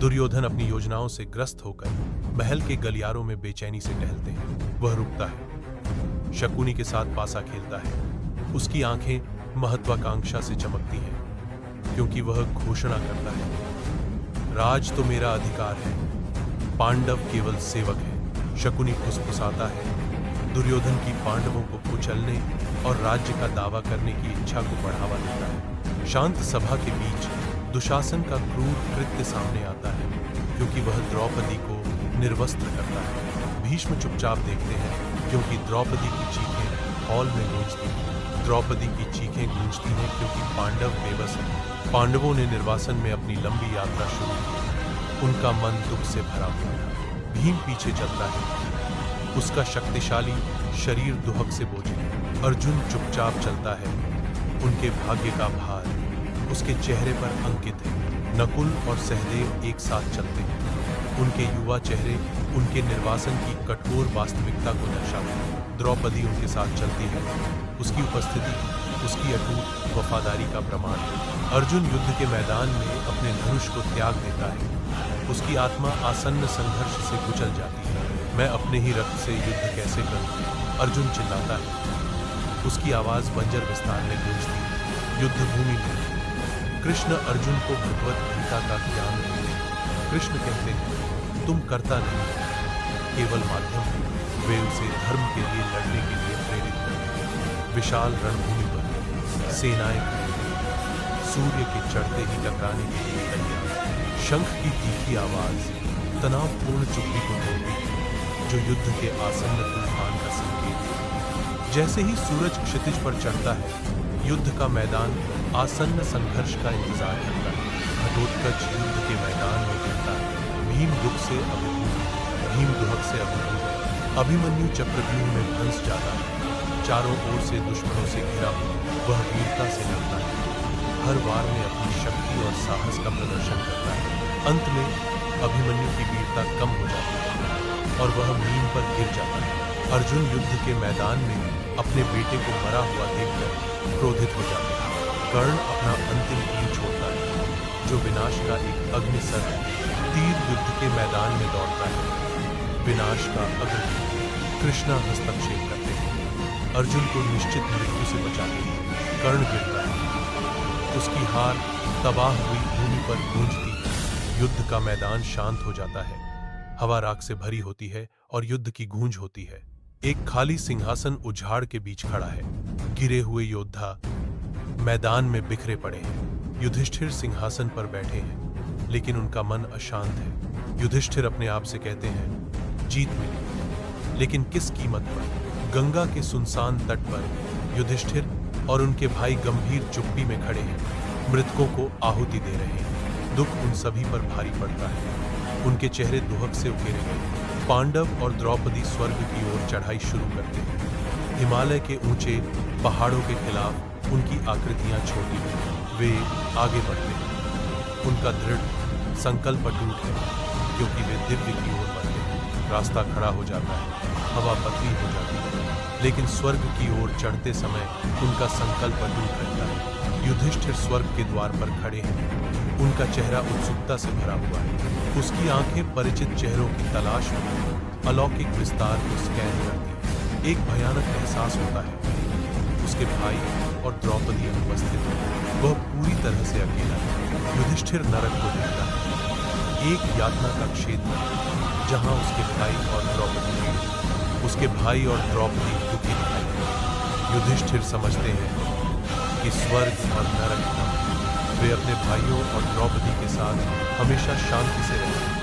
दुर्योधन अपनी योजनाओं से ग्रस्त होकर महल के गलियारों में बेचैनी से टहलते हैं। वह रुकता है, शकुनी के साथ पासा खेलता है। उसकी आंखें महत्वाकांक्षा से चमकती हैं, क्योंकि वह घोषणा करता है, राज तो मेरा अधिकार है, पांडव केवल सेवक है। शकुनी फुसफुसाता है, दुर्योधन की पांडवों को कुचलने और राज्य का दावा करने की इच्छा को बढ़ावा देता है। शांत सभा के बीच दुशासन का क्रूर कृत्य सामने आता है, क्योंकि वह द्रौपदी को निर्वस्त्र करता है। भीष्म चुपचाप देखते हैं, क्योंकि द्रौपदी की चीखें हॉल में गूंजती हैं। द्रौपदी की चीखें गूंजती हैं क्योंकि पांडव बेबस हैं। पांडवों ने निर्वासन में अपनी लंबी यात्रा शुरू की। उनका मन दुख से भरा हुआ था। भीम पीछे चलता है, उसका शक्तिशाली शरीर दुहक से बोझे। अर्जुन चुपचाप चलता है, उनके भाग्य का भार उसके चेहरे पर अंकित है। नकुल और सहदेव एक साथ चलते हैं, उनके युवा चेहरे उनके निर्वासन की कठोर वास्तविकता को दर्शाते हैं। द्रौपदी उनके साथ चलती है, उसकी उपस्थिति उसकी अटूट वफादारी का प्रमाण है। अर्जुन युद्ध के मैदान में अपने धनुष को त्याग देता है, उसकी आत्मा आसन्न संघर्ष से कुचल जाती है। मैं अपने ही रक्त से युद्ध कैसे करूं? अर्जुन चिल्लाता है, उसकी आवाज बंजर विस्तार में गूंजती है। युद्ध भूमि में कृष्ण अर्जुन को भगवत गीता का ज्ञान देते हैं। कृष्ण कहते हैं, तुम कर्ता नहीं, केवल माध्यम हो। वे उसे धर्म के लिए लड़ने के लिए प्रेरित करते हैं। विशाल रणभूमि पर सेनाएं खड़ी हैं, सूर्य के चढ़ते ही टकराने के लिए तैयार। शंख की तीखी आवाज तनावपूर्ण चुप्पी को तोड़ती है, जो युद्ध के आसन्न तूफान का संकेत है। जैसे ही सूरज क्षितिज पर चढ़ता है, युद्ध का मैदान आसन्न संघर्ष का इंतजार करता है। घटोत्कच युद्ध के मैदान में गिरता है। भीम दुख से अभिभूत, भीम दुहक से अभिभूत। अभिमन्यु चक्रव्यूह में फंस जाता है। चारों ओर से दुश्मनों से घिरा हुआ वह वीरता से लड़ता है। हर वार में अपनी शक्ति और साहस का प्रदर्शन करता है। अंत में अभिमन्यु की वीरता कम हो जाती है और वह नींद पर गिर जाता है। अर्जुन युद्ध के मैदान में अपने बेटे को मरा हुआ देखकर क्रोधित हो जाता है। कर्ण अपना अंतिम तीर छोड़ता है, जो विनाश का एक अग्निसर है। तीर युद्ध के मैदान में दौड़ता है, विनाश का अग्नि। कृष्णा हस्तक्षेप करते हैं, अर्जुन को निश्चित मृत्यु से बचाते हैं। कर्ण गिरता है, उसकी हार तबाह हुई भूमि पर गूंजती है। युद्ध का मैदान शांत हो जाता है, हवा राख से भरी होती है और युद्ध की गूंज होती है। एक खाली सिंहासन उजाड़ के बीच खड़ा है। गिरे हुए योद्धा मैदान में बिखरे पड़े हैं। युधिष्ठिर सिंहासन पर बैठे हैं, लेकिन उनका मन अशांत है। युधिष्ठिर अपने आप से कहते हैं, जीत मिली, लेकिन किस कीमत पर? गंगा के सुनसान तट पर युधिष्ठिर और उनके भाई गंभीर चुप्पी में खड़े हैं, मृतकों को आहुति दे रहे हैं। दुख उन सभी पर भारी पड़ता है, उनके चेहरे दुहक से उकेरे गए। पांडव और द्रौपदी स्वर्ग की ओर चढ़ाई शुरू करते हैं। हिमालय के ऊंचे पहाड़ों के खिलाफ उनकी आकृतियां छोटी हैं। वे आगे बढ़ते हैं, उनका दृढ़ संकल्प अटूट है, क्योंकि वे दिव्य की ओर बढ़ते हैं। रास्ता खड़ा हो जाता है, हवा पतली हो जाती है, लेकिन स्वर्ग की ओर चढ़ते समय उनका संकल्प अटूट रहता है। युधिष्ठिर स्वर्ग के द्वार पर खड़े हैं, उनका चेहरा उत्सुकता से भरा हुआ है। उसकी आंखें परिचित चेहरों की तलाश में अलौकिक विस्तार को स्कैन करती हैं। एक भयानक एहसास होता है, उसके भाई और द्रौपदी अनुपस्थित है। वह पूरी तरह से अकेला है। युधिष्ठिर नरक को देखता है, एक यातना का क्षेत्र जहां उसके भाई और द्रौपदी पीड़ित, उसके भाई और द्रौपदी दुखी दिखाई देते। युधिष्ठिर समझते हैं कि स्वर्ग और नरक वे अपने भाइयों और द्रौपदी के साथ हमेशा शांति से रहते हैं।